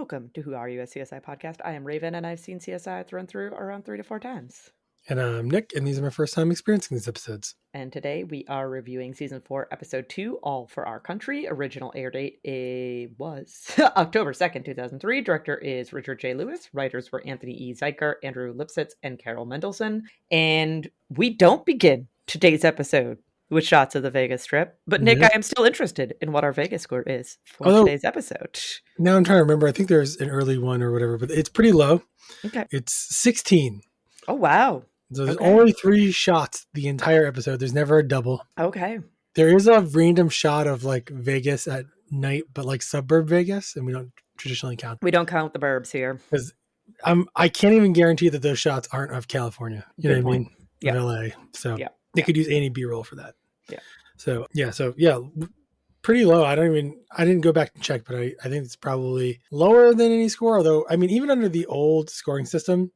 Welcome to Who Are You, a CSI podcast. I am Raven, and I've seen CSI thrown through around 3 to 4 times. And I'm Nick, and these are my first time experiencing these episodes. And today we are reviewing Season 4, Episode 2, All for Our Country. Original air date was October 2nd, 2003. Director is Richard J. Lewis. Writers were Anthony E. Zeiker, Andrew Lipsitz, and Carol Mendelsohn. And we don't begin today's episode with shots of the Vegas Strip. But Nick, I am still interested in what our Vegas score is for today's episode. Now I'm trying to remember. I think there's an early one or whatever, but it's pretty low. Okay. It's 16. Oh, wow. So there's only 3 shots the entire episode. There's never a double. Okay. There is a random shot of like Vegas at night, but like suburb Vegas, and we don't traditionally count. We don't count the burbs here. Because I can't even guarantee that those shots aren't of California. You know what I mean? Yeah. Of LA. So they could use any B-roll for that. Yeah. So pretty low. I didn't go back and check, but I think it's probably lower than any score. Although, I mean, even under the old scoring system,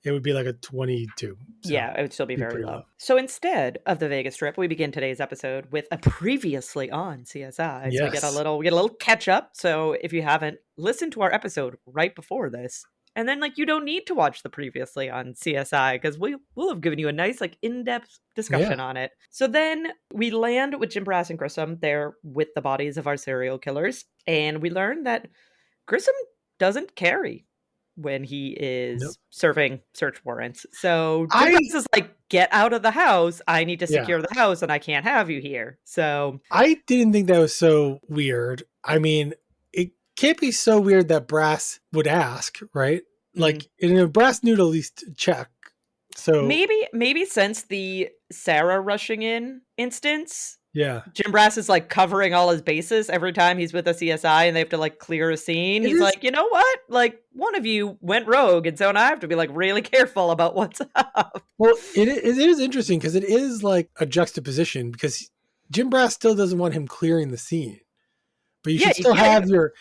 it would be like a 22. So yeah, it would still be very low. So instead of the Vegas Strip, we begin today's episode with a previously on CSI. So we get a little catch up. So if you haven't listened to our episode right before this, and then you don't need to watch the previously on CSI because we'll have given you a nice in-depth discussion on it. So then we land with Jim Brass and Grissom there with the bodies of our serial killers, and we learn that Grissom doesn't carry when he is serving search warrants. So Jim Brass is like, get out of the house. I need to secure the house and I can't have you here. So I didn't think that was so weird. I mean, it can't be so weird that Brass would ask, right? Like, Brass knew to at least check. So maybe since the Sarah rushing in instance, Jim Brass is covering all his bases every time he's with a CSI and they have to clear a scene. He's like, you know what? One of you went rogue, and so now I have to be really careful about what's up. Well, it is interesting because it is a juxtaposition, because Jim Brass still doesn't want him clearing the scene. But you should still have your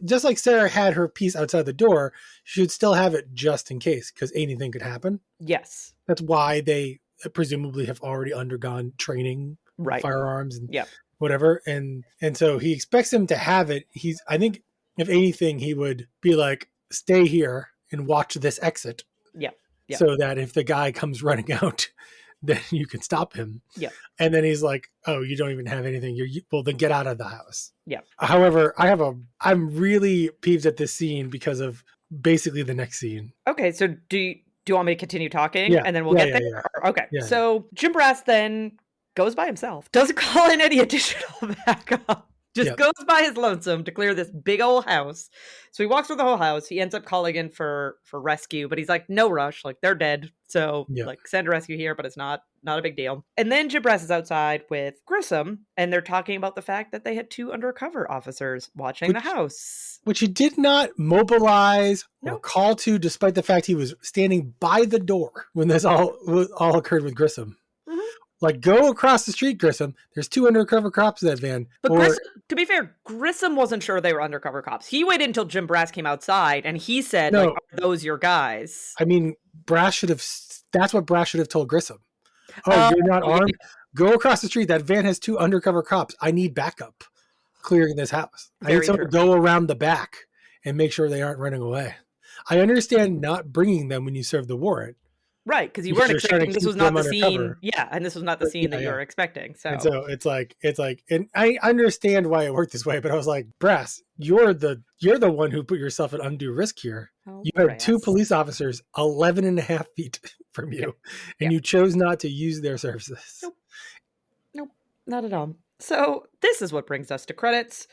just like Sarah had her piece outside the door, you should still have it just in case, because anything could happen. Yes. That's why they presumably have already undergone training, firearms and whatever. And so he expects him to have it. I think if anything, he would be like, stay here and watch this exit. Yeah. So that if the guy comes running out, then you can stop him. Yeah. And then he's like, oh, you don't even have anything. Well, then get out of the house. Yeah. However, I'm really peeved at this scene because of basically the next scene. Okay. So do you want me to continue talking? Yeah. And then we'll get there? Yeah. Okay. Yeah. So Jim Brass then goes by himself, doesn't call in any additional backup. Just goes by his lonesome to clear this big old house. So he walks through the whole house. He ends up calling in for rescue, but he's like, no rush. They're dead. So send a rescue here, but it's not a big deal. And then Jim Brass is outside with Grissom, and they're talking about the fact that they had 2 undercover officers watching the house. Which he did not mobilize or call to, despite the fact he was standing by the door when this all occurred with Grissom. Go across the street, Grissom. There's 2 undercover cops in that van. But Grissom, to be fair, Grissom wasn't sure they were undercover cops. He waited until Jim Brass came outside, and he said, are those your guys? I mean, that's what Brass should have told Grissom. Oh, you're not armed? Go across the street. That van has 2 undercover cops. I need backup clearing this house. I need someone to go around the back and make sure they aren't running away. I understand not bringing them when you serve the warrant. Right, because you weren't expecting this was not the scene. Yeah, and this was not the scene that you were expecting. So it's like, and I understand why it worked this way, but I was like, Brass, you're the one who put yourself at undue risk here. Oh, you had 2 police officers 11 and a half feet from you, and you chose not to use their services. Nope, not at all. So this is what brings us to credits.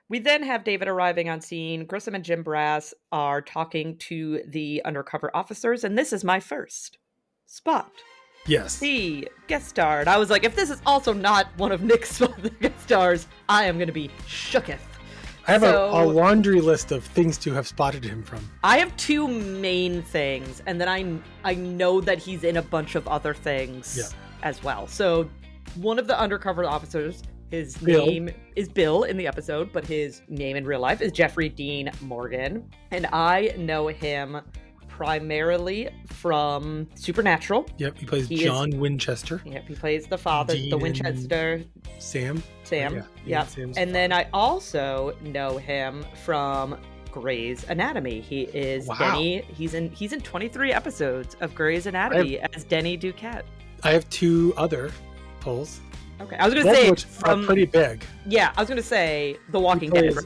We then have David arriving on scene. Grissom and Jim Brass are talking to the undercover officers, and this is my first spot. Yes. He guest starred. I was like, if this is also not one of Nick's guest stars, I am going to be shooketh. I have a laundry list of things to have spotted him from. I have 2 main things, and then I know that he's in a bunch of other things as well. So one of the undercover officers, his name is Bill in the episode, but his name in real life is Jeffrey Dean Morgan. And I know him primarily from Supernatural. Yep, he plays John Winchester. Yep, he plays the father, the Winchester. Sam. Yep. And then I also know him from Grey's Anatomy. He is Denny. He's in 23 episodes of Grey's Anatomy as Denny Duquette. I have 2 other polls. Okay, I was going to say from pretty big. Yeah, I was going to say The Walking Dead. Right?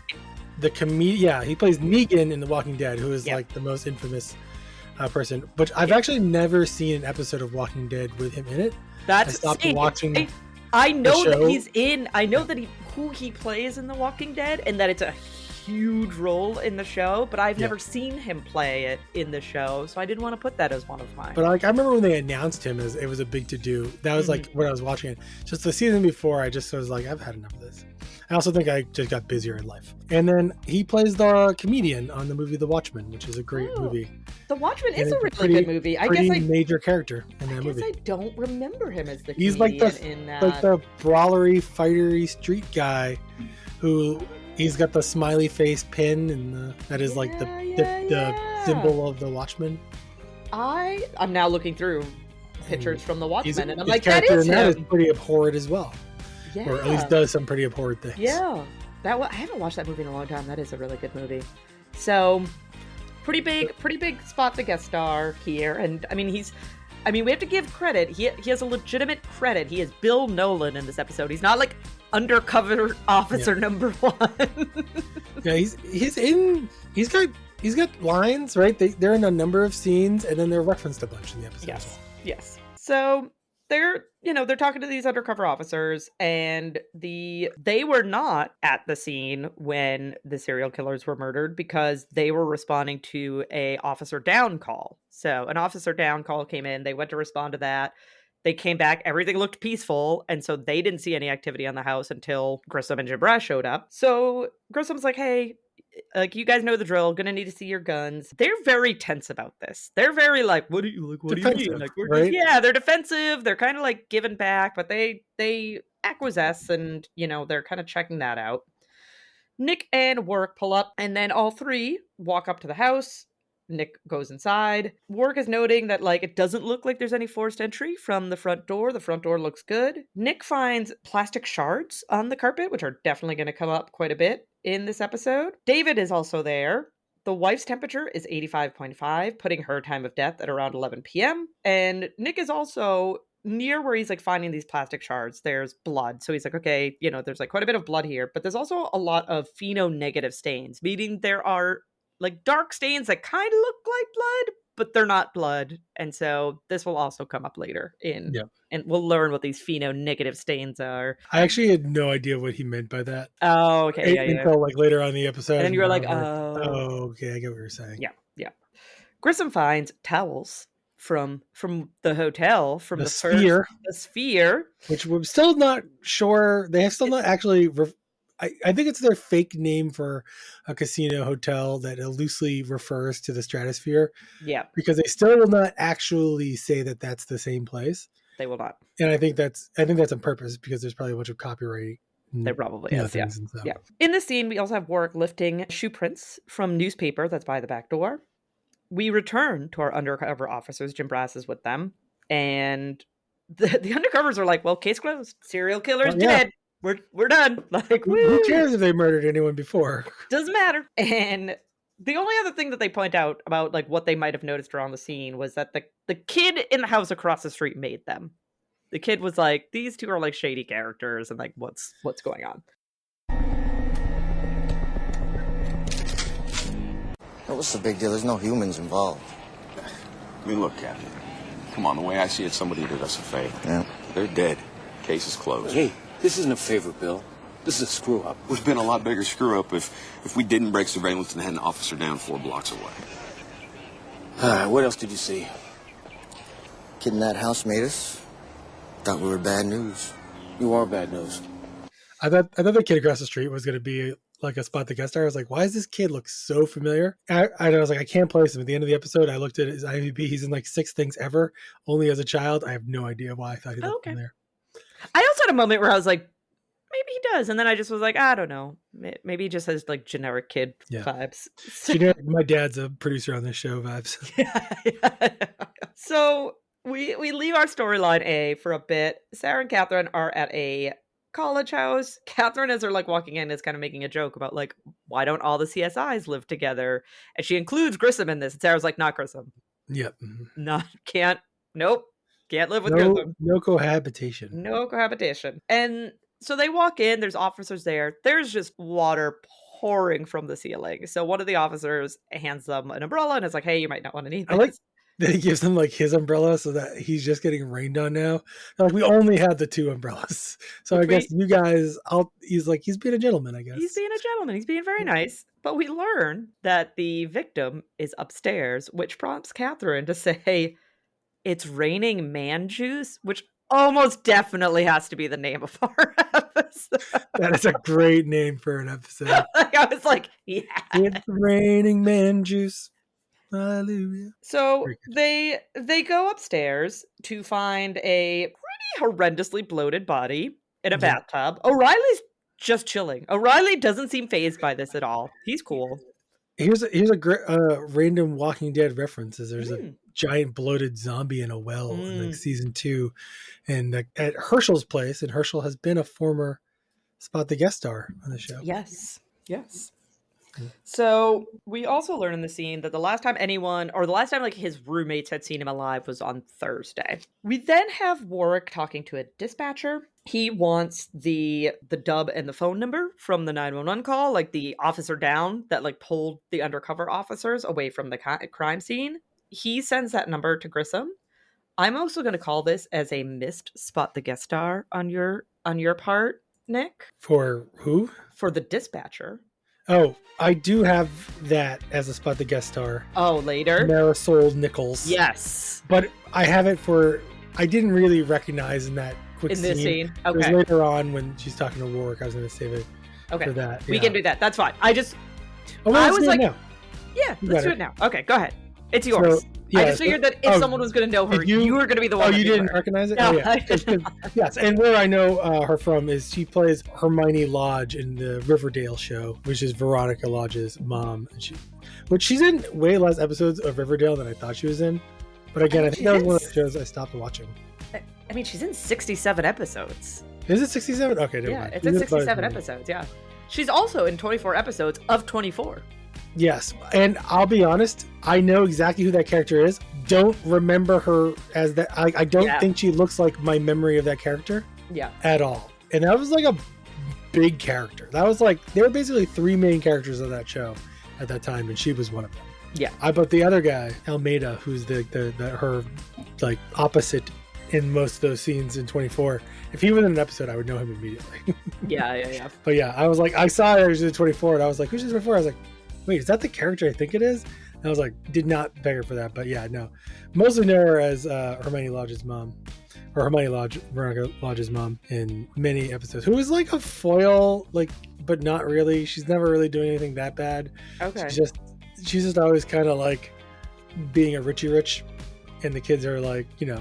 The comedian, yeah, he plays Negan in The Walking Dead, who is like the most infamous person. But I've actually never seen an episode of Walking Dead with him in it. I stopped watching. I know that he's in. I know that who he plays in The Walking Dead, and that it's a huge role in the show. But I've never seen him play it in the show, so I didn't want to put that as one of mine. But I remember when they announced him, it was a big to do. That was like when I was watching it. Just the season before, I just was like, I've had enough of this. I also think I just got busier in life. And then he plays the comedian on the movie The Watchmen, which is a great movie. The Watchmen is a really good movie. I guess major character in that movie. I don't remember him as the comedian. He's like the brawlery, fightery street guy who he's got the smiley face pin, and that is like the symbol of the Watchmen. I'm now looking through pictures from the Watchmen, and I'm like, that is him. That is pretty abhorrent as well. Yeah. Or at least does some pretty abhorrent things. Yeah. I haven't watched that movie in a long time. That is a really good movie. So, pretty big spot to guest star here. And I mean, we have to give credit. He has a legitimate credit. He is Bill Nolan in this episode. He's not like undercover officer number 1. Yeah, he's got lines, right? They're in a number of scenes, and then they're referenced a bunch in the episode as well. Yes. So they're talking to these undercover officers, and they were not at the scene when the serial killers were murdered because they were responding to a officer down call. So an officer down call came in. They went to respond to that. They came back. Everything looked peaceful. And so they didn't see any activity on the house until Grissom and Jim Brass showed up. So Grissom's like, hey, like, you guys know the drill. Gonna need to see your guns. They're very tense about this. They're very like, what do you mean? Like, right? Yeah, they're defensive. They're kind of like giving back, but they acquiesce, and they're kind of checking that out. Nick and Warrick pull up, and then all 3 walk up to the house. Nick goes inside. Warrick is noting that it doesn't look like there's any forced entry from the front door. The front door looks good. Nick finds plastic shards on the carpet, which are definitely going to come up quite a bit in this episode. David is also there. The wife's temperature is 85.5, putting her time of death at around 11 p.m. And Nick is also near where he's finding these plastic shards. There's blood. So he's like, okay, there's quite a bit of blood here, but there's also a lot of phenonegative stains, meaning there are dark stains that kind of look like blood, but they're not blood. And so this will also come up later and we'll learn what these phenonegative stains are. I actually had no idea what he meant by that. Oh, okay. Until later on in the episode. And then you were like, oh, okay, I get what you're saying. Yeah. Grissom finds towels from the hotel, from the Sphere. Which we're still not sure. They have still not actually... I think it's their fake name for a casino hotel that loosely refers to the Stratosphere. Yeah. Because they still will not actually say that that's the same place. They will not. And I think that's on purpose because there's probably a bunch of copyright. There probably is, yeah. In this scene, we also have Warrick lifting shoe prints from newspaper that's by the back door. We return to our undercover officers. Jim Brass is with them. And the undercovers are like, well, case closed. Serial killer's dead. We're done. Who cares if they murdered anyone before? Doesn't matter. And the only other thing that they point out about what they might have noticed around the scene was that the kid in the house across the street made them. The kid was like, these two are shady characters, and what's going on? What's the big deal? There's no humans involved. I mean, look, Captain. Come on, the way I see it, somebody did us a favor. Yeah. They're dead. Case is closed. Hey. This isn't a favor, Bill. This is a screw-up. It would have been a lot bigger screw-up if we didn't break surveillance and had an officer down 4 blocks away. All right, what else did you see? Kid in that house made us. Thought we were bad news. You are bad news. I thought the kid across the street was going to be a spot the guest star. I was like, why does this kid look so familiar? I was like, I can't place him. At the end of the episode, I looked at his IMDb. He's in 6 things ever. Only as a child. I have no idea why I thought he looked familiar. I also had a moment where I was like, maybe he does. And then I just was like, I don't know. Maybe he just has generic kid vibes. My dad's a producer on this show vibes. Yeah. So we leave our storyline A for a bit. Sarah and Catherine are at a college house. Catherine, as they're like walking in, is kind of making a joke about like, why don't all the CSIs live together? And she includes Grissom in this. And Sarah's like, not Grissom. Yep. Nope. Can't live with Grissom. No cohabitation. No cohabitation. And so they walk in, there's officers there. There's just water pouring from the ceiling. So one of the officers hands them an umbrella and is like, hey, you might not want to need this. I like that he gives them like his umbrella so that he's just getting rained on now. Like, we only had the 2 umbrellas. So I guess you guys, he's being a gentleman, I guess. He's being a gentleman. He's being very nice. But we learn that the victim is upstairs, which prompts Catherine to say, it's raining man juice, which almost definitely has to be the name of our episode. That is a great name for an episode. I was like, yeah. It's raining man juice. Hallelujah. So they go upstairs to find a pretty horrendously bloated body in a bathtub. O'Reilly's just chilling. O'Reilly doesn't seem fazed by this at all. He's cool. Here's a great random Walking Dead references. There's a giant bloated zombie in a well in like season 2, and at Herschel's place. And Herschel has been a former Spot the guest star on the show. Yes. So we also learn in the scene that the last time like his roommates had seen him alive was on Thursday. We then have Warrick talking to a dispatcher. He wants the dub and the phone number from the 911 call, like the officer down that like pulled the undercover officers away from the crime scene. He sends that number to Grissom. I'm also going to call this as a missed Spot the guest star on your part, Nick. For who? For the dispatcher. Oh, I do have that as a Spot the guest star. Oh, later? Marisol Nichols. Yes. But I have it I didn't really recognize in that quick scene. In this scene? Okay. It was later on when she's talking to Warrick. I was going to save it for that. We can do that. That's fine. I was like, now. Yeah, let's do it now. Okay, go ahead. It's yours. So, I just figured that if someone was going to know her, you were going to be the one. Oh, you didn't recognize it? No, yes, and where I know her from is she plays Hermione Lodge in the Riverdale show, which is Veronica Lodge's mom. And she's in way less episodes of Riverdale than I thought she was in. But again, I think that was one of the shows I stopped watching. I mean, she's in 67 episodes. Is it 67? Okay, never mind. It's in 67 episodes, yeah. She's also in 24 episodes of 24. Yes, and I'll be honest, I know exactly who that character is. Don't remember her as that. I don't think she looks like my memory of that character at all. And that was like a big character. That was like, there were basically 3 main characters of that show at that time, and she was one of them. Yeah. But the other guy, Almeida, who's her like opposite in most of those scenes in 24, if he was in an episode, I would know him immediately. Yeah. But yeah, I was like, I saw her in 24, and I was like, who's in 24? I was like, wait, is that the character I think it is? And I was like, did not beg her for that. But yeah, no. Mostly know her as Hermione Lodge's mom. Or Hermione Lodge, Veronica Lodge's mom in many episodes. Who is like a foil, like, but not really. She's never really doing anything that bad. Okay. She's just always kind of like being a Richie Rich. And the kids are like, kind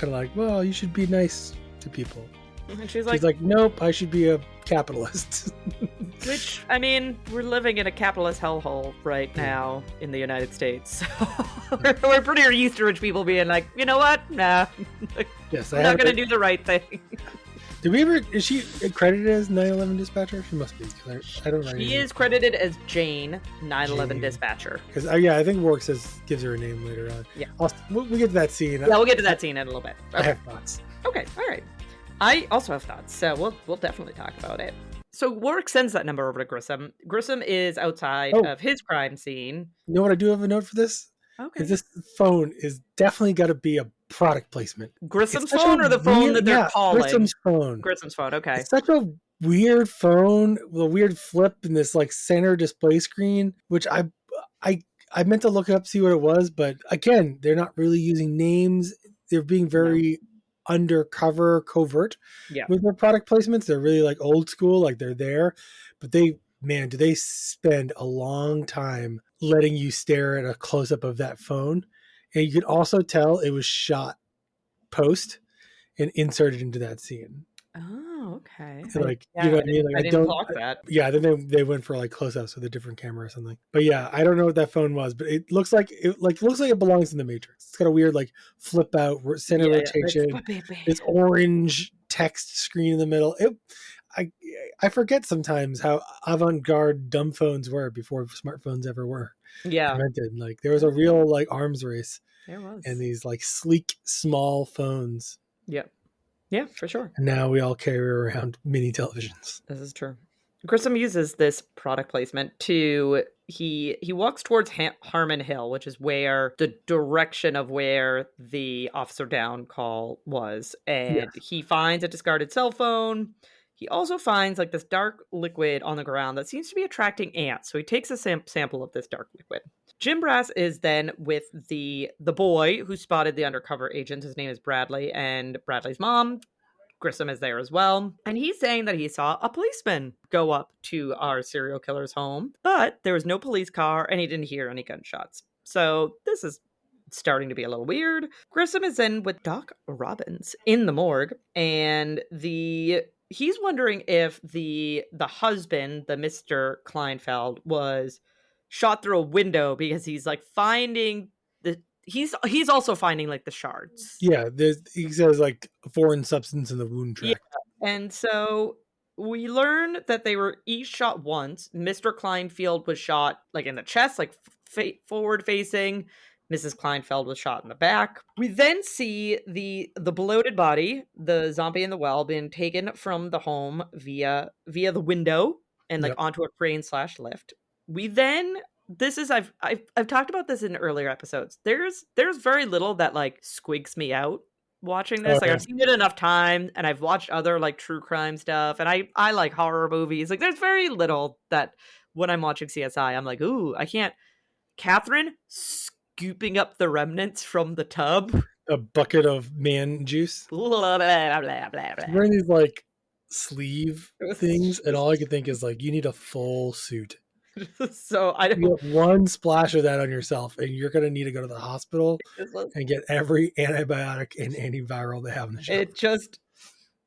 of like, well, you should be nice to people. And she's like, nope, I should be a capitalist. Which, I mean, we're living in a capitalist hellhole right now in the United States. So we're pretty used to rich people being like, you know what? Nah. Yes, I'm not going to do the right thing. Is she credited as 911 dispatcher? She must be. I don't know. She is credited as Jane, 911 dispatcher. Because I think Warrick gives her a name later on. Yeah. We'll get to that scene. Yeah, we'll get to that scene in a little bit. Okay. I have thoughts. Okay, all right. I also have thoughts, so we'll definitely talk about it. So Warrick sends that number over to Grissom. Grissom is outside of his crime scene. You know what I do have a note for this? Okay. This phone is definitely got to be a product placement. Grissom's phone or the phone that they're calling? Grissom's phone. Grissom's phone, okay. It's such a weird phone with a weird flip and this like center display screen, which I meant to look it up, see what it was, but again, they're not really using names. They're being very undercover, covert with their product placements. They're really like old school, like they're there, but do they spend a long time letting you stare at a close-up of that phone. And you could also tell it was shot post and inserted into that scene. Oh, okay. Like, you know what I mean? Like, I didn't clock that. Yeah, then they went for like close-ups with a different camera or something. But yeah, I don't know what that phone was, but it looks like it belongs in the Matrix. It's got a weird like flip out center rotation. This orange text screen in the middle. I forget sometimes how avant-garde dumb phones were before smartphones ever were invented. Like there was a real like arms race. There was. And these like sleek small phones. Yeah, for sure. And now we all carry around mini televisions. This is true. Grissom uses this product placement to he walks towards Harmon Hill, which is where the direction of where the officer down call was, and he finds a discarded cell phone. He also finds like this dark liquid on the ground that seems to be attracting ants. So he takes a sample of this dark liquid. Jim Brass is then with the boy who spotted the undercover agent. His name is Bradley, and Bradley's mom, Grissom, is there as well. And he's saying that he saw a policeman go up to our serial killer's home, but there was no police car and he didn't hear any gunshots. So this is starting to be a little weird. Grissom is in with Doc Robbins in the morgue, and he's wondering if the husband, the Mr. Kleinfeld, was shot through a window because he's like finding he's also finding like the shards. Yeah, he says like a foreign substance in the wound track. Yeah. And so we learn that they were each shot once. Mr. Kleinfeld was shot like in the chest, like forward facing. Mrs. Kleinfeld was shot in the back. We then see the bloated body, the zombie in the well, being taken from the home via the window and like onto a crane / lift. We then I've talked about this in earlier episodes. There's very little that like squigs me out watching this. Like I've seen it enough time, and I've watched other like true crime stuff, and I like horror movies. Like there's very little that when I'm watching CSI, I'm like, ooh, I can't. Catherine scooping up the remnants from the tub, a bucket of man juice. Blah, blah, blah, blah. Wearing these like sleeve things, and all I could think is like, you need a full suit. So I don't get one splash of that on yourself, and you're gonna need to go to the hospital and get every antibiotic and antiviral they have in the shop. It just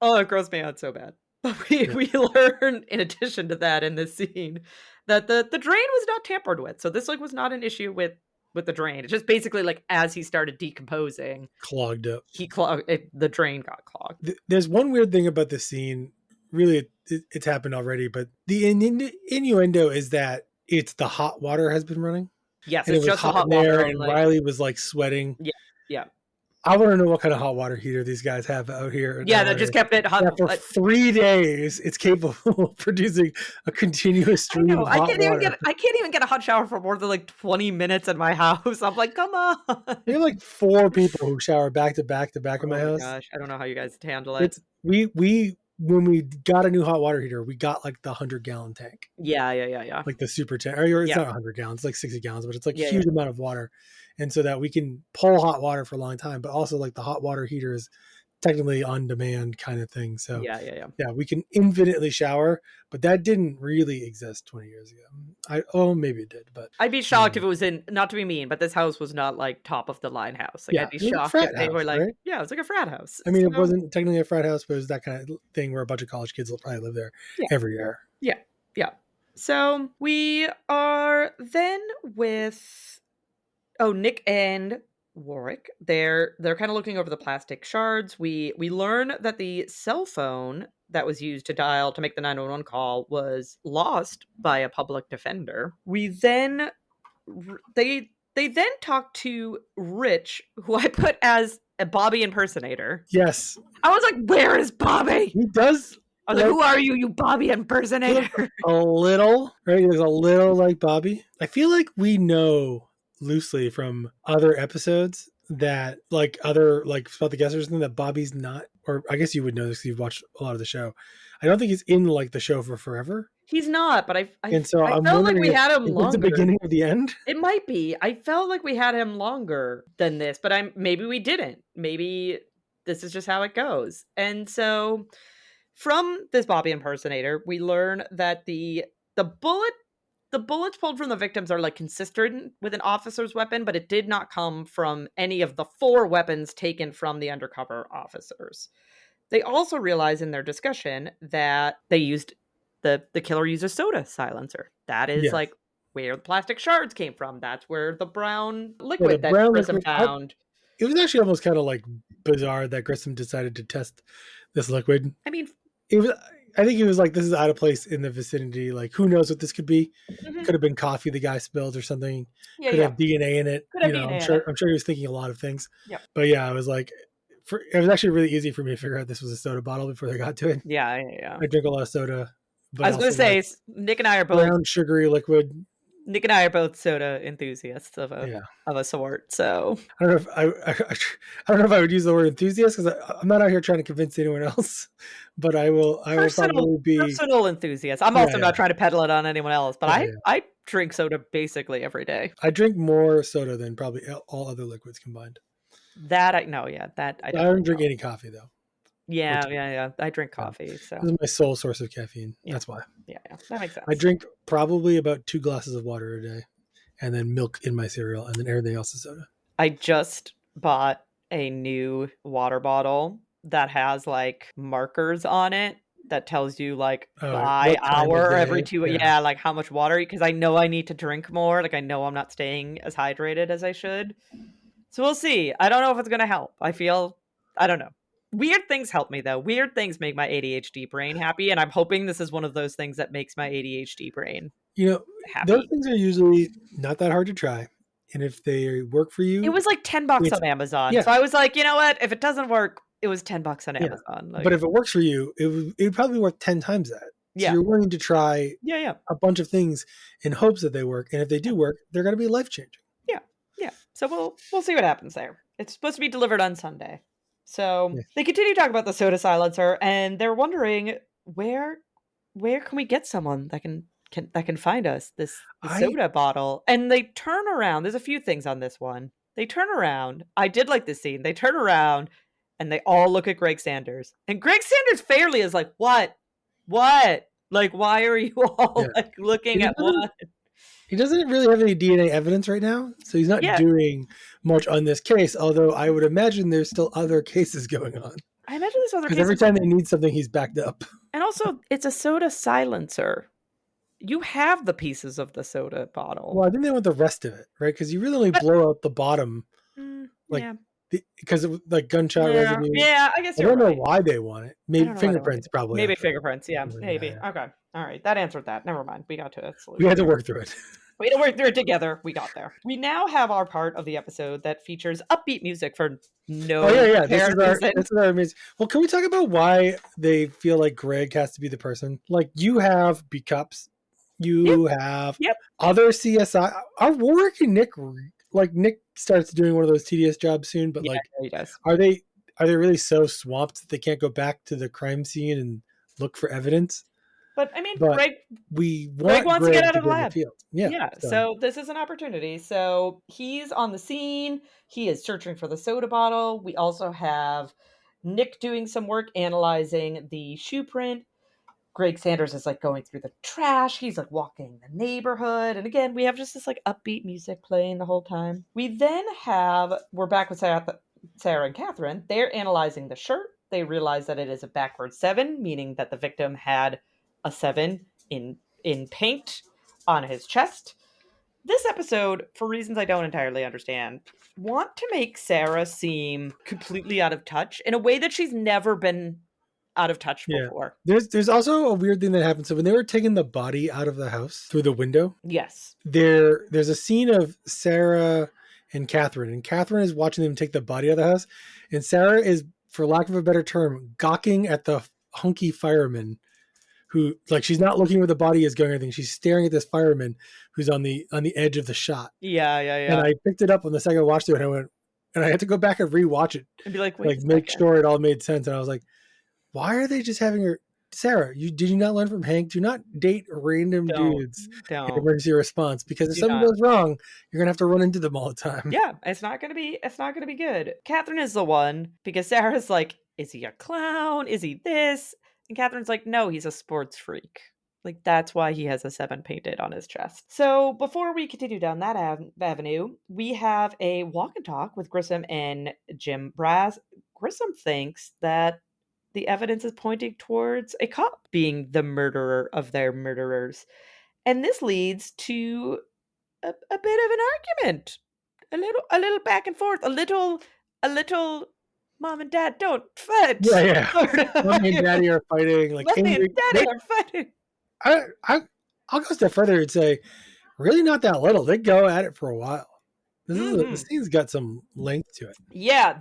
it grossed me out so bad. But we learn, in addition to that, in this scene, that the drain was not tampered with. So this like was not an issue with the drain. It's just basically like as he started decomposing, clogged up. The drain got clogged. There's one weird thing about this scene. Really, it's happened already, but the innuendo is that it's the hot water has been running. Yes, and it's it was just hot hot there, water, and Riley was like sweating. Yeah. I want to know what kind of hot water heater these guys have out here. Yeah, that just kept it hot. For 3 days, it's capable of producing a continuous stream of hot water. I can't even get a hot shower for more than like 20 minutes in my house. I'm like, come on. We have like 4 people who shower back to back in my house. Gosh, I don't know how you guys handle it. We when we got a new hot water heater, we got like the 100-gallon tank. Yeah. Like the super tank. Or it's not 100 gallons, it's like 60 gallons, but it's like a huge amount of water. And so that we can pull hot water for a long time, but also like the hot water heater is technically on demand kind of thing. So yeah, we can infinitely shower, but that didn't really exist 20 years ago. Maybe it did, but I'd be shocked if it was not to be mean, but this house was not like top of the line house. Like I'd be shocked if they were like, it was like a frat house. I mean, it wasn't technically a frat house, but it was that kind of thing where a bunch of college kids will probably live there every year. Yeah. So we are then with Nick and Warrick. They're kind of looking over the plastic shards. We learn that the cell phone that was used to make the 911 call was lost by a public defender. We then they then talk to Rich, who I put as a Bobby impersonator. Yes. I was like, where is Bobby? He does. I was like, who are you, you Bobby impersonator? A little, right? There's a little like Bobby. I feel like we know loosely from other episodes that like other like Spot the Guest or something that Bobby's not, or I guess you would know this because you've watched a lot of the show. I don't think he's in like the show for forever. He's not, but I felt like we had him longer. It's the beginning of the end. It might be. I felt like we had him longer than this, but maybe we didn't. Maybe this is just how it goes. And so from this Bobby impersonator, we learn that the bullets pulled from the victims are like consistent with an officer's weapon, but it did not come from any of the 4 weapons taken from the undercover officers. They also realize in their discussion that they used the killer used a soda silencer. That is like where the plastic shards came from. That's where the brown liquid that Grissom found. It was actually almost kind of like bizarre that Grissom decided to test this liquid. I mean, it was I think he was like, this is out of place in the vicinity. Like, who knows what this could be? Mm-hmm. Could have been coffee the guy spilled or something. Could have DNA in it. Could have DNA I'm sure he was thinking a lot of things. Yeah. But yeah, I was like, it was actually really easy for me to figure out this was a soda bottle before they got to it. Yeah. I drink a lot of soda. But I was going to say, Nick and I are both brown sugary liquid. Nick and I are both soda enthusiasts of a sort. So I don't know if I would use the word enthusiast because I'm not out here trying to convince anyone else. But I will probably be personal enthusiast. I'm also not trying to peddle it on anyone else. But I drink soda basically every day. I drink more soda than probably all other liquids combined. I don't drink any coffee though. Yeah. I drink coffee. So this is my sole source of caffeine. Yeah. That's why. Yeah, that makes sense. I drink probably about 2 glasses of water a day, and then milk in my cereal, and then everything else is soda. I just bought a new water bottle that has like markers on it that tells you like by hour every 2 like how much water, because I know I need to drink more. Like I know I'm not staying as hydrated as I should. So we'll see. I don't know if it's going to help. I don't know. Weird things help me though. Weird things make my ADHD brain happy, and I'm hoping this is one of those things that makes my ADHD brain happy. Those things are usually not that hard to try, and if they work for you, it was like $10 on Amazon. Yeah. So I was like, you know what? If it doesn't work, it was $10 on Amazon. Like, but if it works for you, it would probably work 10 times that. So you're willing to try a bunch of things in hopes that they work, and if they do work, they're going to be life changing. Yeah. So we'll see what happens there. It's supposed to be delivered on Sunday. So they continue to talk about the soda silencer, and they're wondering where can we get someone that can find us this soda bottle. And they turn around. There's a few things on this one. They turn around. I did like this scene. They turn around and they all look at Greg Sanders. And Greg Sanders fairly is like, what? Like, why are you all like looking at what? He doesn't really have any DNA evidence right now, so he's not doing much on this case, although I would imagine there's still other cases going on. I imagine there's other cases. Because every time they need something, he's backed up. And also, it's a soda silencer. You have the pieces of the soda bottle. Well, I think they want the rest of it, right? Because you really only blow out the bottom. Because of like gunshot residue. Yeah, I guess I don't know why they want it. Maybe fingerprints, probably. Maybe fingerprints, maybe. Yeah. Okay. All right. That answered that. Never mind. We got to it. We had to work through it. We had to work through it together. We got there. We now have our part of the episode that features upbeat music for no This is our music. Well, can we talk about why they feel like Greg has to be the person? Like, you have B Cups. You have other CSI. Are Warrick and Nick... Like, Nick starts doing one of those tedious jobs soon, but he does. Are they really so swamped that they can't go back to the crime scene and look for evidence? But I mean, Greg wants to get out of the lab. So this is an opportunity. So he's on the scene. He is searching for the soda bottle. We also have Nick doing some work analyzing the shoe print. Greg Sanders is like going through the trash. He's like walking the neighborhood. And again, we have just this like upbeat music playing the whole time. We're back with Sarah and Catherine. They're analyzing the shirt. They realize that it is a backward 7, meaning that the victim had a 7 in paint on his chest. This episode, for reasons I don't entirely understand, want to make Sarah seem completely out of touch in a way that she's never been out of touch before. There's also a weird thing that happened. So when they were taking the body out of the house through the window, there's a scene of Sarah and Catherine is watching them take the body out of the house, and Sarah is, for lack of a better term, gawking at the hunky fireman who, like, she's not looking where the body is going or anything. She's staring at this fireman who's on the edge of the shot. Yeah. And I picked it up on the second I watched it, and I had to go back and rewatch it and be like, make sure it all made sense. And I was like, why are they just having her? Sarah, did you not learn from Hank? Do not date random dudes in emergency response, because if something goes wrong, you're gonna have to run into them all the time. Yeah, it's not gonna be good. Catherine is the one, because Sarah's like, is he a clown? Is he this? And Catherine's like, no, he's a sports freak. Like, that's why he has a 7 painted on his chest. So before we continue down that avenue, we have a walk and talk with Grissom and Jim Brass. Grissom thinks that the evidence is pointing towards a cop being the murderer of their murderers. And this leads to a bit of an argument. A little back and forth. A little Mom and Dad don't fight. Yeah. Mommy and Daddy are fighting. Like Mommy and Daddy are fighting. I'll go a step further and say, really not that little. They go at it for a while. This scene's got some length to it. Yeah,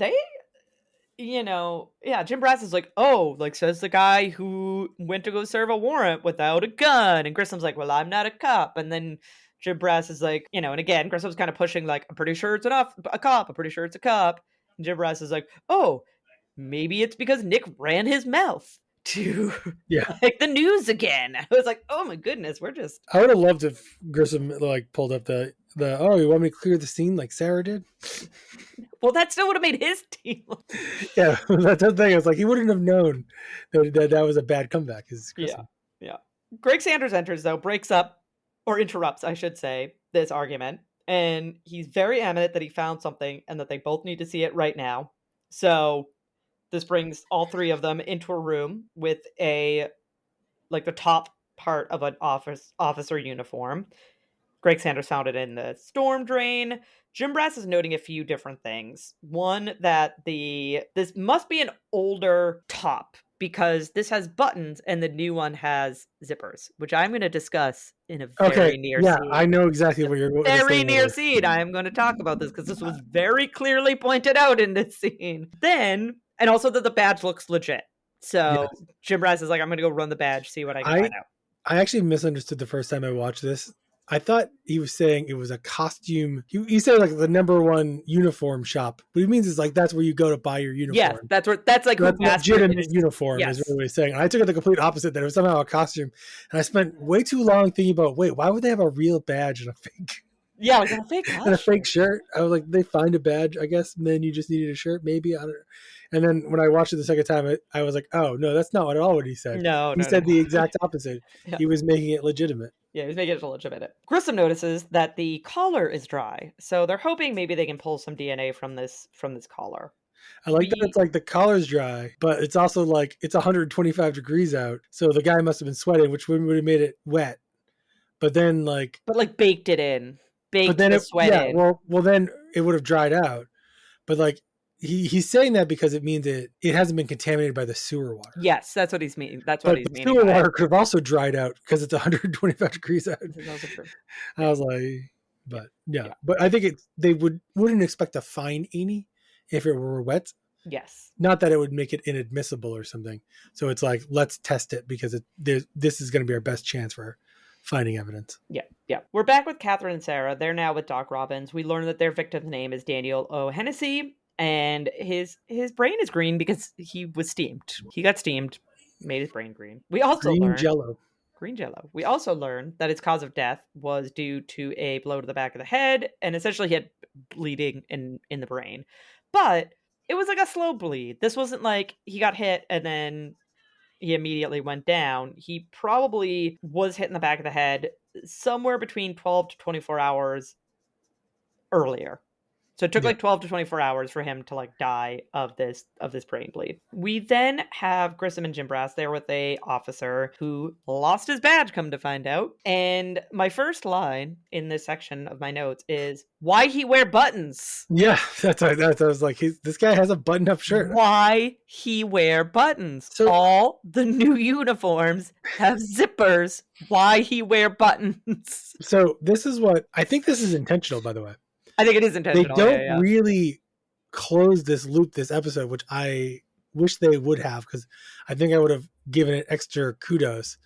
Jim Brass is like, oh, like says the guy who went to go serve a warrant without a gun. And Grissom's like, well, I'm not a cop. And then Jim Brass is like, and again, Grissom's kind of pushing like, I'm pretty sure it's a cop. I'm pretty sure it's a cop. And Jim Brass is like, oh, maybe it's because Nick ran his mouth to like the news again. I was like, oh my goodness, I would have loved if Grissom like pulled up the oh, you want me to clear the scene like Sarah did? Well, that still would have made his team. Yeah, that's the thing. It's like he wouldn't have known that was a bad comeback. Yeah. Greg Sanders enters though, breaks up or interrupts, I should say, this argument, and he's very adamant that he found something and that they both need to see it right now. So this brings all three of them into a room with the top part of an officer uniform. Greg Sanders found it in the storm drain. Jim Brass is noting a few different things. One, that this must be an older top because this has buttons and the new one has zippers, which I'm going to discuss in a very near scene. Yeah, I know exactly what you're going to say. Very near scene. I am going to talk about this because this was very clearly pointed out in this scene. And also that the badge looks legit. So Jim Brass is like, I'm going to go run the badge, see what I can find out. I actually misunderstood the first time I watched this. I thought he was saying it was a costume. He said like the #1 uniform shop. What he means is like that's where you go to buy your uniform. Yeah, that's like that's legitimate uniform is what he's saying. And I took it the complete opposite, that it was somehow a costume. And I spent way too long thinking about, wait, why would they have a real badge and a fake? Yeah, like a fake costume. And a fake shirt. I was like, they find a badge, I guess, and then you just needed a shirt, maybe. I don't know. And then when I watched it the second time, I was like, oh, no, that's not at all what he said. He said the exact opposite. Yeah. He was making it legitimate. Yeah, he was making it legitimate. Grissom notices that the collar is dry, so they're hoping maybe they can pull some DNA from this collar. I like that it's like the collar's dry, but it's also like it's 125 degrees out, so the guy must have been sweating, which would have made it wet. But then baked it in. Baked the sweat in. Well, then it would have dried out. But like he's saying that because it means it hasn't been contaminated by the sewer water. Yes, that's what he's meaning. That's what he's meaning. The sewer water could have also dried out because it's 125 degrees out. That's also true. I was like, but I think they wouldn't expect to find any if it were wet. Yes. Not that it would make it inadmissible or something. So it's like, let's test it because this is going to be our best chance for finding evidence. Yeah. We're back with Catherine and Sarah. They're now with Doc Robbins. We learn that their victim's name is Daniel O'Hennessy, and his brain is green because he was steamed. He got steamed, made his brain green. We also learned green jello. We also learned that his cause of death was due to a blow to the back of the head, and essentially he had bleeding in the brain. But it was like a slow bleed. This wasn't like he got hit and then he immediately went down. He probably was hit in the back of the head somewhere between 12 to 24 hours earlier. So it took like 12 to 24 hours for him to like die of this brain bleed. We then have Grissom and Jim Brass there with a officer who lost his badge, come to find out. And my first line in this section of my notes is, why he wear buttons? Yeah, that's I was like, this guy has a button-up shirt. Why he wear buttons? So, all the new uniforms have zippers. Why he wear buttons? So this is what I think this is intentional, by the way. I think it is intentional. They don't really close this loop this episode, which I wish they would have, because I think I would have given it extra kudos.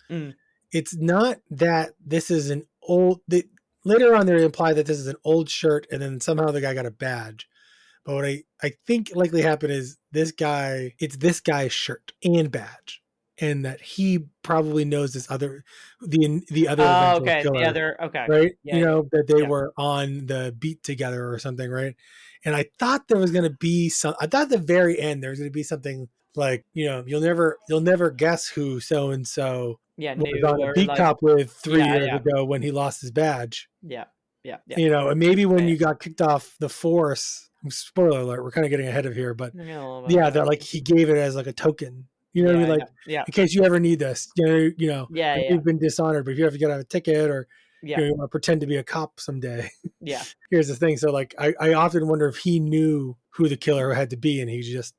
It's not that this is an old... later on, they imply that this is an old shirt, and then somehow the guy got a badge. But what I think likely happened is it's this guy's shirt and badge. And that he probably knows the other killer, right? Yeah, that they were on the beat together or something, right? And I thought there was going to be I thought at the very end there was going to be something like, you'll never guess who so and so was on a beat cop with 3 years ago when he lost his badge. Yeah. And maybe when you got kicked off the force. Spoiler alert, we're kind of getting ahead of here, but that like he gave it as like a token. You know what I mean? Like, in case you ever need this, you've been dishonored, but if you ever get a ticket or you want to pretend to be a cop someday. Yeah. Here's the thing. So like, I often wonder if he knew who the killer had to be and he just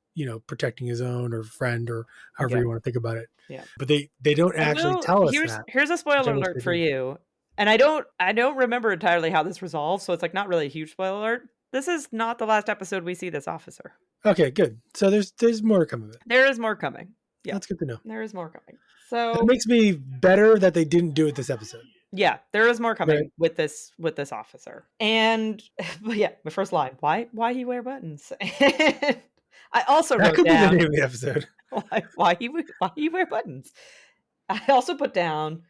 protecting his own or friend or however you want to think about it. Yeah. But they don't actually tell us that. Here's a spoiler alert for you. And I don't remember entirely how this resolves, so it's like not really a huge spoiler alert. This is not the last episode we see this officer. Okay, good. So there's more coming. There is more coming. Yeah. That's good to know. There is more coming. So it makes me better that they didn't do it this episode. Yeah, there is more coming with this officer. And yeah, my first line, why he wear buttons? I also wrote down, that could be the name of the episode. Why he wear buttons? I also put down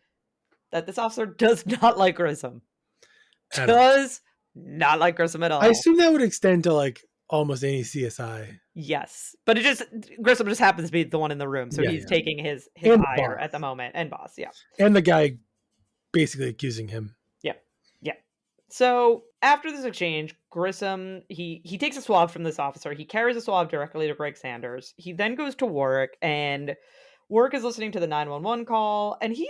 that this officer does not like Grissom. Does not like Grissom at all. I assume that would extend to like almost any CSI. Yes, but Grissom just happens to be the one in the room, so he's taking his hire at the moment, and boss, and the guy basically accusing him. Yeah. So after this exchange, Grissom he takes a swab from this officer. He carries a swab directly to Greg Sanders. He then goes to Warrick, and Warrick is listening to the 911 call, and he's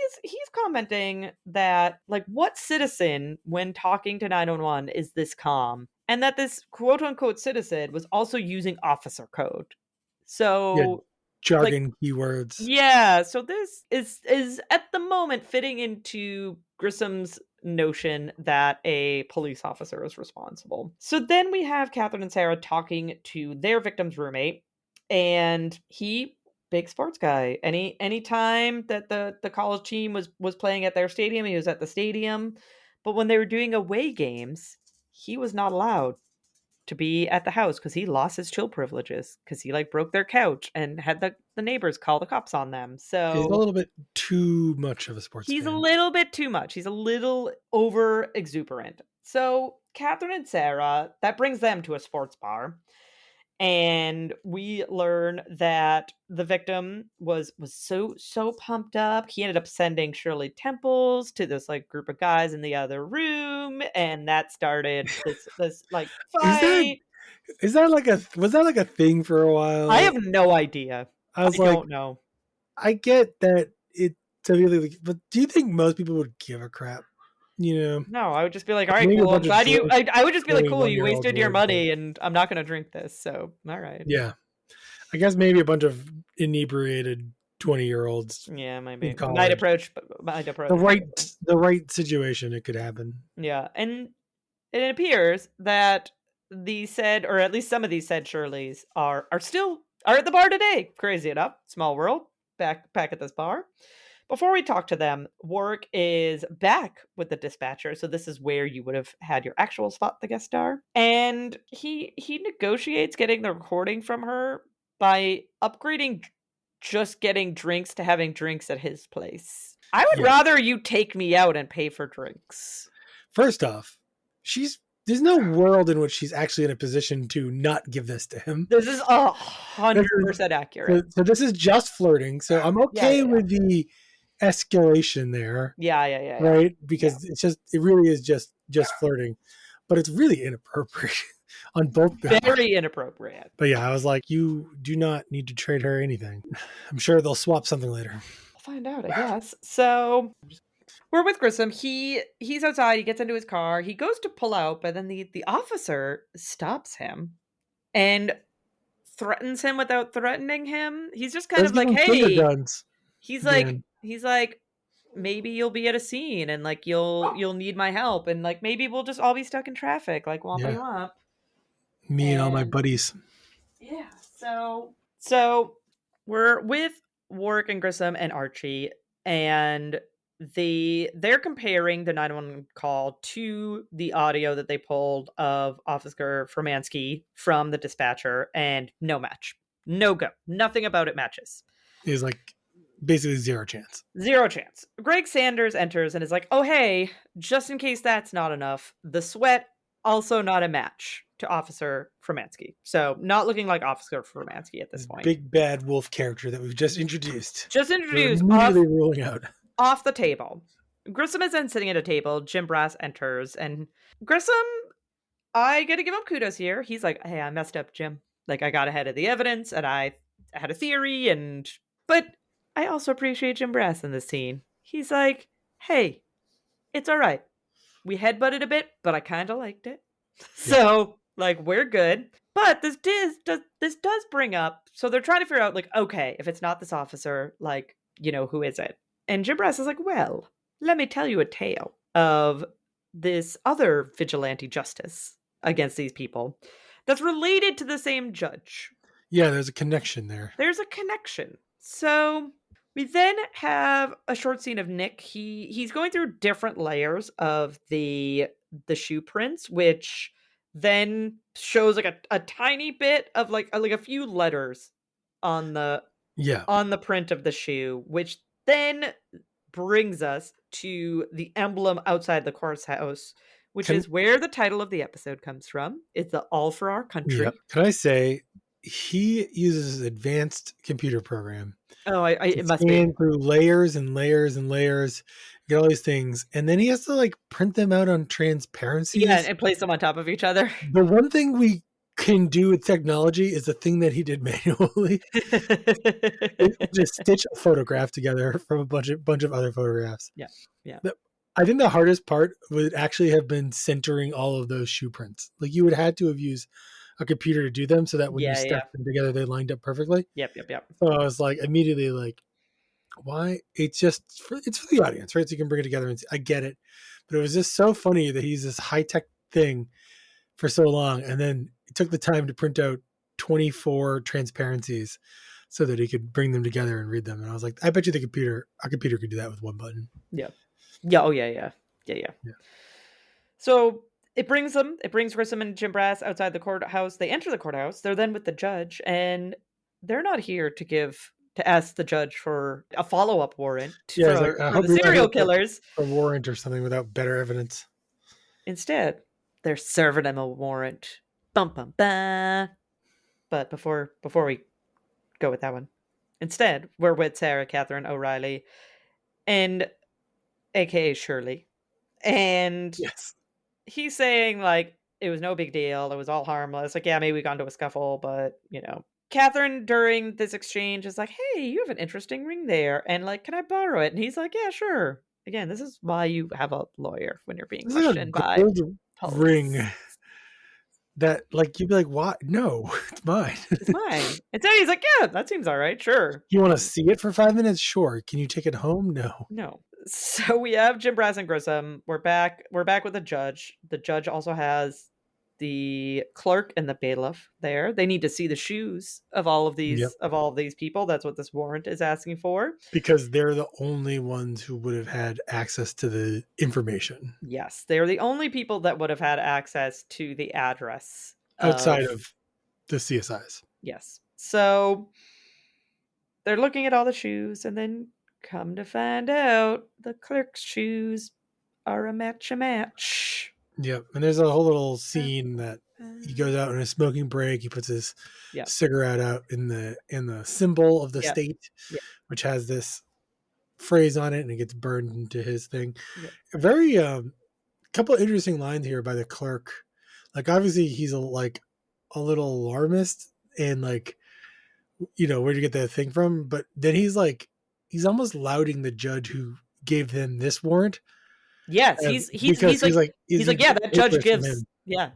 commenting that, like, what citizen, when talking to 911, is this calm? And that this quote-unquote citizen was also using officer code. So jargon, keywords. Yeah, so this is at the moment fitting into Grissom's notion that a police officer is responsible. So then we have Catherine and Sarah talking to their victim's roommate, and big sports guy. Any time that the college team was playing at their stadium, he was at the stadium. But when they were doing away games, he was not allowed to be at the house because he lost his chill privileges because he broke their couch and had the neighbors call the cops on them. So he's a little bit too much of a sports fan. A little bit too much. He's a little over exuberant. So Catherine and Sarah, that brings them to a sports bar. And we learn that the victim was so pumped up. He ended up sending Shirley Temples to this group of guys in the other room, and that started this fight. Was that like a thing for a while? I have no idea. I don't know. I get that but do you think most people would give a crap? No, I would just be like, all right, cool. I'm glad I would just be like, cool, you wasted your money and I'm not going to drink this. So, all right. Yeah. I guess maybe a bunch of inebriated 20-year-olds. Yeah, maybe. Might approach. The right situation, it could happen. Yeah. And it appears that these said, or at least some of these said Shirleys are at the bar today. Crazy enough. Small world. Back at this bar. Before we talk to them, Warrick is back with the dispatcher. So this is where you would have had your actual spot, the guest star. And he negotiates getting the recording from her by upgrading just getting drinks to having drinks at his place. I would rather you take me out and pay for drinks. First off, there's no world in which she's actually in a position to not give this to him. This is 100% accurate. So this is just flirting. So I'm okay with the escalation there. Yeah. Right? Because it really is just flirting. But it's really inappropriate on both guys. Very inappropriate. But yeah, I was like, you do not need to trade her anything. I'm sure they'll swap something later. We'll find out, I guess. So we're with Grissom. He's outside. He gets into his car. He goes to pull out, but then the officer stops him and threatens him without threatening him. He's just kind of like, hey. He's like, maybe you'll be at a scene and you'll need my help and maybe we'll just all be stuck in traffic womp. Me and all my buddies. Yeah. So we're with Warrick and Grissom and Archie, and they're comparing the 911 call to the audio that they pulled of Officer Formansky from the dispatcher, and no match. No go. Nothing about it matches. He's basically zero chance. Zero chance. Greg Sanders enters and is like, oh, hey, just in case that's not enough, the sweat, also not a match to Officer Formansky. So not looking like Officer Formansky at this point. Big bad wolf character that we've just introduced. Immediately ruling out. Off the table. Grissom is then sitting at a table. Jim Brass enters, and Grissom, I gotta give him kudos here. He's like, hey, I messed up, Jim. I got ahead of the evidence, and I had a theory, but I also appreciate Jim Brass in this scene. He's like, hey, it's all right. We headbutted a bit, but I kind of liked it. So, we're good. But this does bring up, so they're trying to figure out, like, okay, if it's not this officer, like, who is it? And Jim Brass is like, well, let me tell you a tale of this other vigilante justice against these people that's related to the same judge. Yeah, there's a connection there. There's a connection. So we then have a short scene of Nick. He's going through different layers of the shoe prints, which then shows like a tiny bit of like a few letters on the print of the shoe, which then brings us to the emblem outside the courthouse, which is where the title of the episode comes from. It's the All for Our Country. Yep. Can I say he uses an advanced computer program. Oh, it must be through layers and layers and layers, get all these things, and then he has to like print them out on transparencies. Yeah, and place them on top of each other. The one thing we can do with technology is the thing that he did manually. Just stitch a photograph together from a bunch of other photographs. Yeah. I think the hardest part would actually have been centering all of those shoe prints. Like you would have had to have used a computer to do them so that when you stack them together, they lined up perfectly. Yep. So I was like immediately like, why? It's for the audience, right? So you can bring it together and I get it. But it was just so funny that he's this high-tech thing for so long. And then it took the time to print out 24 transparencies so that he could bring them together and read them. And I was like, I bet you a computer could do that with one button. Yeah. Yeah. Oh yeah. So it brings Grissom and Jim Brass outside the courthouse. They enter the courthouse. They're then with the judge, and they're not here to ask the judge for a follow-up warrant for the serial killers. A warrant or something without better evidence. Instead, they're serving him a warrant. Bum, bum, bum. But before we go with that one, instead, we're with Sarah Catherine O'Reilly and aka Shirley. And he's saying, like, it was no big deal. It was all harmless. Like, yeah, maybe we got into a scuffle, but, Catherine, during this exchange, is like, hey, you have an interesting ring there. And, like, can I borrow it? And he's like, yeah, sure. Again, this is why you have a lawyer when you're being questioned by police. Ring that, like, you'd be like, what? No, it's mine. It's mine. Instead, he's like, yeah, that seems all right. Sure. You want to see it for 5 minutes? Sure. Can you take it home? No. So we have Jim Brass and Grissom. We're back with the judge. The judge also has the clerk and the bailiff there. They need to see the shoes of all of these people. That's what this warrant is asking for. Because they're the only ones who would have had access to the information. Yes, they're the only people that would have had access to the address outside of the CSIs. Yes. So they're looking at all the shoes, and then come to find out the clerk's shoes are a match. Yep. And there's a whole little scene that he goes out on a smoking break. He puts his cigarette out in the symbol of the state, which has this phrase on it, and it gets burned into his thing. A very couple interesting lines here by the clerk. Like, obviously he's a little alarmist and like, where'd you get that thing from? But then he's almost lauding the judge who gave them this warrant. Yes, he's like, yeah, that judge gives. Yeah,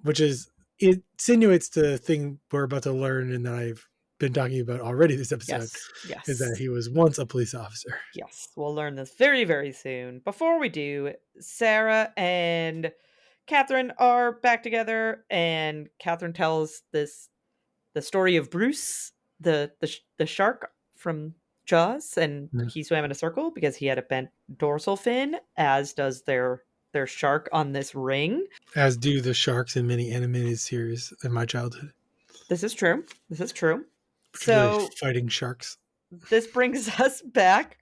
which it insinuates the thing we're about to learn and that I've been talking about already this episode. Yes, is that he was once a police officer. Yes, we'll learn this very, very soon. Before we do, Sarah and Catherine are back together, and Catherine tells the story of Bruce, the shark from Jaws, and he swam in a circle because he had a bent dorsal fin, as does their shark on this ring. As do the sharks in many animated series in my childhood. This is true. So fighting sharks. This brings us back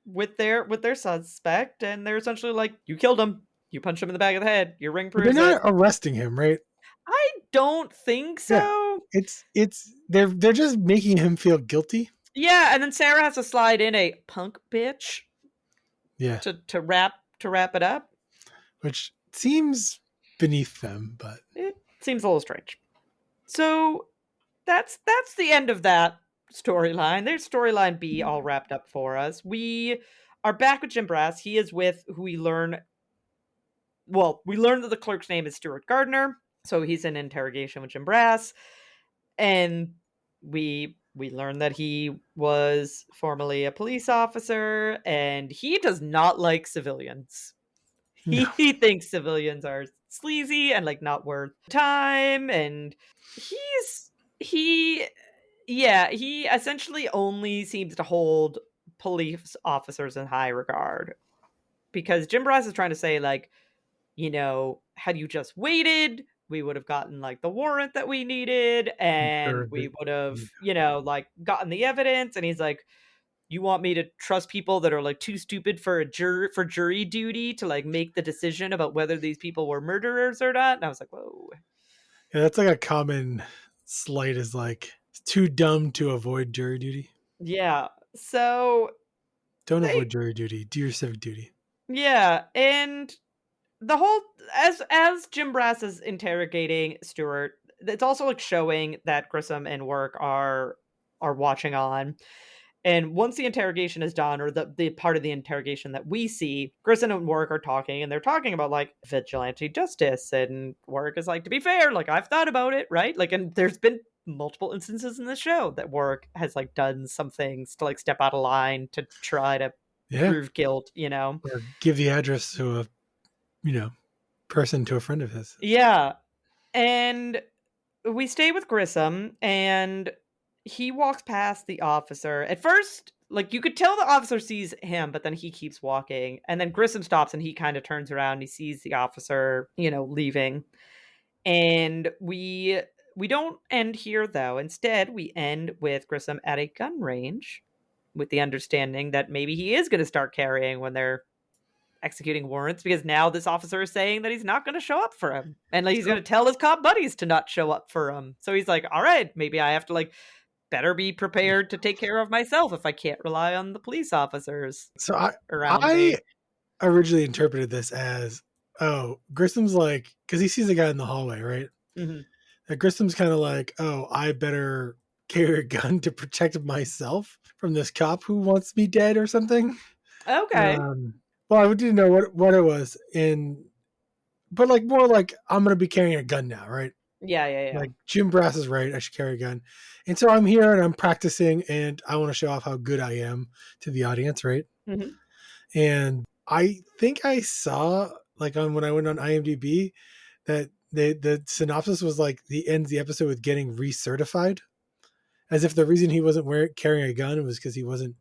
with their suspect, and they're essentially like, you killed him. You punched him in the back of the head. Your ring proves it. They're not arresting him, right? I don't think so. Yeah. It's they're just making him feel guilty. Yeah, and then Sarah has to slide in a punk bitch. Yeah. To wrap it up. Which seems beneath them, but it seems a little strange. So that's the end of that storyline. There's storyline B all wrapped up for us. We are back with Jim Brass. He is with who we learn that the clerk's name is Stuart Gardner. So he's in interrogation with Jim Brass, and we learn that he was formerly a police officer, and he does not like civilians. No. He thinks civilians are sleazy and like not worth time, and he essentially only seems to hold police officers in high regard, because Jim Brass is trying to say, like, had you just waited, we would have gotten like the warrant that we needed, and we would have, like gotten the evidence. And he's like, you want me to trust people that are like too stupid for jury duty to like make the decision about whether these people were murderers or not? And I was like, whoa. Yeah, that's like a common slight, is like too dumb to avoid jury duty. Yeah. So don't avoid jury duty. Do your civic duty. Yeah, and the whole as Jim Brass is interrogating Stewart, it's also like showing that Grissom and Warrick are watching on. And once the interrogation is done, or the part of the interrogation that we see, Grissom and Warrick are talking, and they're talking about like vigilante justice. And Warrick is like, to be fair, like I've thought about it, right? Like, and there's been multiple instances in the show that Warrick has like done some things to like step out of line to try to prove guilt, or give the address to a person to a friend of his. Yeah. And we stay with Grissom, and he walks past the officer. At first, like, you could tell the officer sees him, but then he keeps walking. And then Grissom stops, and he kind of turns around, and he sees the officer, leaving. And we don't end here, though. Instead, we end with Grissom at a gun range, with the understanding that maybe he is going to start carrying when they're executing warrants, because now this officer is saying that he's not going to show up for him, and like he's going to tell his cop buddies to not show up for him. So he's like, all right, maybe I have to like better be prepared to take care of myself if I can't rely on the police officers. So I originally interpreted this as, Grissom's like, because he sees a guy in the hallway, right? Mm-hmm. That Grissom's kind of like, I better carry a gun to protect myself from this cop who wants me dead or something. Okay. Well, I didn't know what it was, but like more like I'm gonna be carrying a gun now, right? Yeah. Like Jim Brass is right. I should carry a gun, and so I'm here and I'm practicing, and I want to show off how good I am to the audience, right? Mm-hmm. And I think I saw like when I went on IMDb that the synopsis was like he ends the episode with getting recertified, as if the reason he wasn't carrying a gun was because he wasn't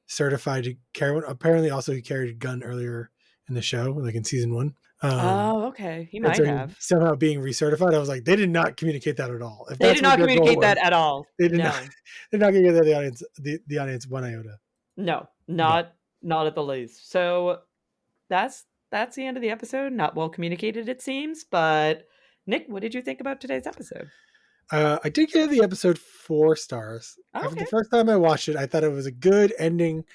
certified to carry one. Apparently also he carried a gun earlier in the show, like in season 1. Okay. He might have. Somehow being recertified. I was like, they did not communicate that at all. If they did not communicate that at all. They did not. They're not going to give the audience one iota. No, not at the least. So that's the end of the episode. Not well communicated, it seems. But Nick, what did you think about today's episode? I did give the episode 4 stars. Okay. After the first time I watched it, I thought it was a good ending.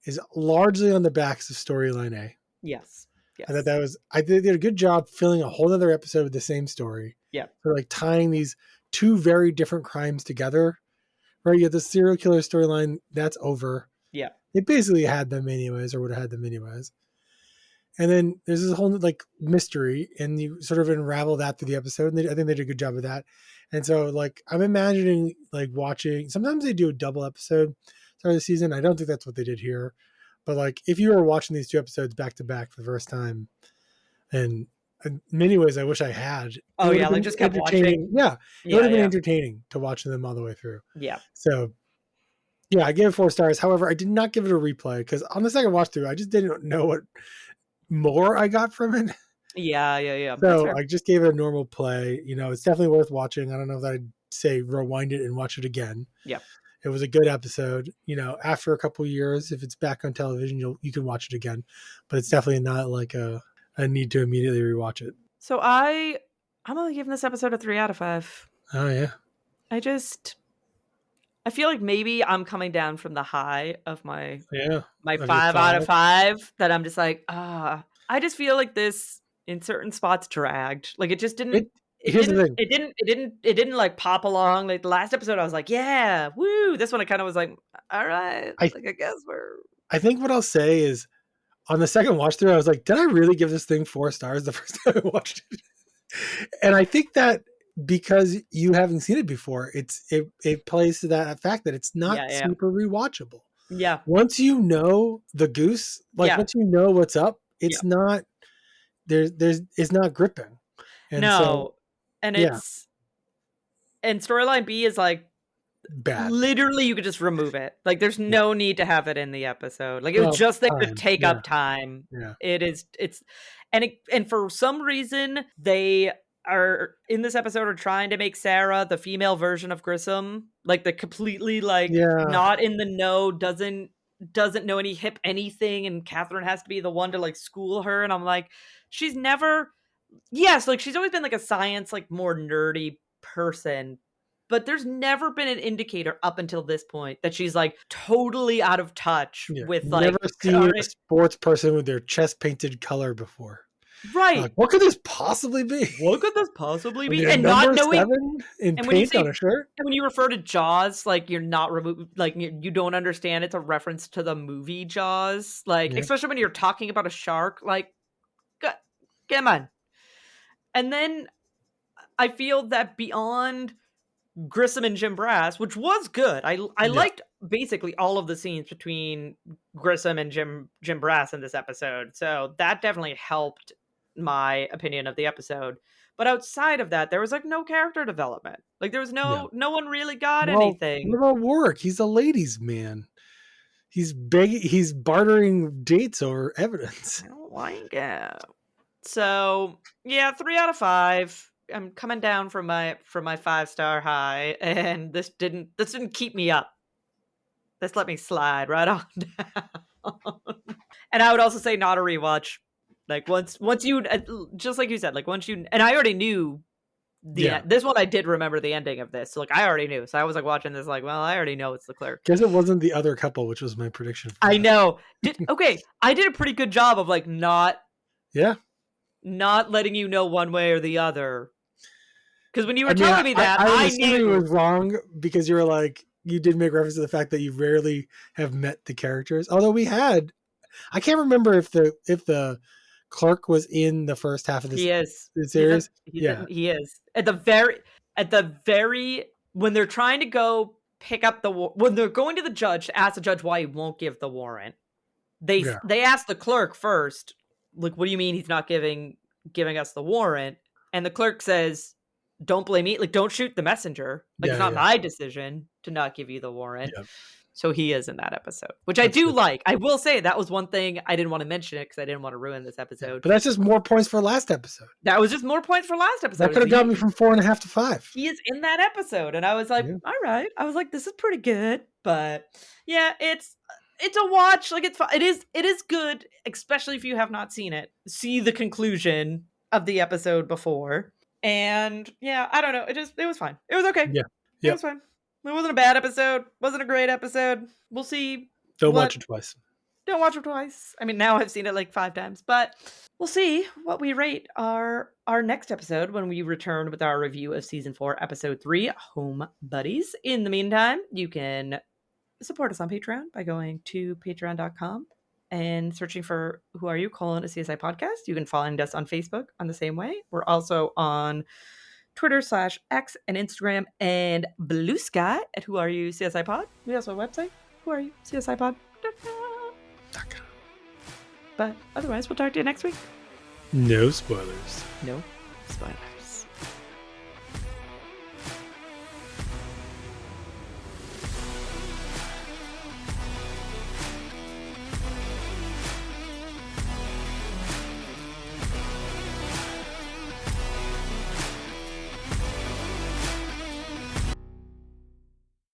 Is largely on the backs of storyline A. Yes. I thought I did a good job filling a whole other episode with the same story. Yeah. For like tying these two very different crimes together. Right? You have the serial killer storyline, that's over. Yeah. It basically had them anyways, or would have had them anyways. And then there's this whole like mystery, and you sort of unravel that through the episode. And I think they did a good job of that. And so like I'm imagining like watching, sometimes they do a double episode start of the season. I don't think that's what they did here. But like if you were watching these 2 episodes back to back for the first time, and in many ways I wish I had. Oh yeah, like just kept watching. Yeah. It would have been entertaining to watch them all the way through. Yeah. So yeah, I gave it 4 stars. However, I did not give it a replay because on the second watch through, I just didn't know what more I got from it. Yeah. So I just gave it a normal play. It's definitely worth watching. I don't know if I'd say rewind it and watch it again. Yeah. It was a good episode. After a couple of years, if it's back on television, you can watch it again. But it's definitely not like a need to immediately rewatch it. So I'm only giving this episode a 3 out of 5. Oh yeah. I feel like maybe I'm coming down from the high of my 5 out of 5, that I'm just like, I just feel like this in certain spots dragged. Like it just didn't. It didn't like pop along. Like the last episode, I was like, yeah, woo. This one, I kind of was like, all right. I guess I think what I'll say is, on the second watch through, I was like, did I really give this thing 4 stars the first time I watched it? And I think that because you haven't seen it before, it plays to that fact that it's not super rewatchable. Yeah. Once you know the goose, once you know what's up, it's not it's not gripping. And it's and storyline B is like bad. Literally, you could just remove it. Like, there's no need to have it in the episode. Like, it was just there to take up time. Yeah. And for some reason, they are in this episode are trying to make Sarah the female version of Grissom, like the completely not in the know, doesn't know any hip anything, and Catherine has to be the one to like school her. And I'm like, she's never, like she's always been like a science, like more nerdy person, but there's never been an indicator up until this point that she's like totally out of touch with like. Never seen a sports person with their chest painted color before. Right. Like, what could this possibly be? What could this possibly be? And not knowing in paint on a shirt. And when you refer to Jaws, like you're not like you don't understand it's a reference to the movie Jaws. Like especially when you're talking about a shark. Like, come on. And then I feel that beyond Grissom and Jim Brass, which was good. I liked basically all of the scenes between Grissom and Jim Brass in this episode. So that definitely helped my opinion of the episode. But outside of that, there was like no character development. Like there was no one really got anything. What about Warrick? He's a ladies' man. He's bartering dates over evidence. I don't like it. So 3 out of 5. I'm coming down from my 5-star high, and this didn't keep me up. This let me slide right on down. And I would also say not a rewatch. Like once you, just like you said, like once you, and I already knew this one. I did remember the ending of this, so like I already knew. So I was like watching this, like, well, I already know it's the clerk. Guess it wasn't the other couple, which was my prediction. I know. I did a pretty good job of like not letting you know one way or the other. Because when you were telling me that, I knew it was wrong because you were like, you did make reference to the fact that you rarely have met the characters. Although we had, I can't remember if the clerk was in the first half of this series. He is at the very when they're trying to go pick up when they're going to the judge to ask the judge why he won't give the warrant. They ask the clerk first, like, what do you mean he's not giving us the warrant? And the clerk says, don't blame me. Like, don't shoot the messenger. Like, it's not my decision to not give you the warrant. Yep. So he is in that episode, which that's I do good. Like. I will say that was one thing I didn't want to mention it because I didn't want to ruin this episode. But that's just more points for last episode. That was just more points for last episode. That could have got me from 4.5 to 5. He is in that episode. And I was like, all right. I was like, this is pretty good. But yeah, it's a watch. Like, it's fun. It is good, especially if you have not seen it. See the conclusion of the episode before. And I don't know. It was fine. It was okay. Yeah. It was fine. It wasn't a bad episode. Wasn't a great episode. We'll see. Don't watch it twice. Don't watch it twice. I mean, now I've seen it like 5 times, but we'll see what we rate our next episode when we return with our review of season 4, episode 3, Home Buddies. In the meantime, you can support us on Patreon by going to patreon.com and searching for Who Are You? A CSI podcast. You can find us on Facebook on the same way. We're also on Twitter/X and Instagram and Bluesky at Who Are You? CSI Pod. We also have a website. Who Are You? CSI Pod.com. But otherwise, we'll talk to you next week. No spoilers. No spoilers.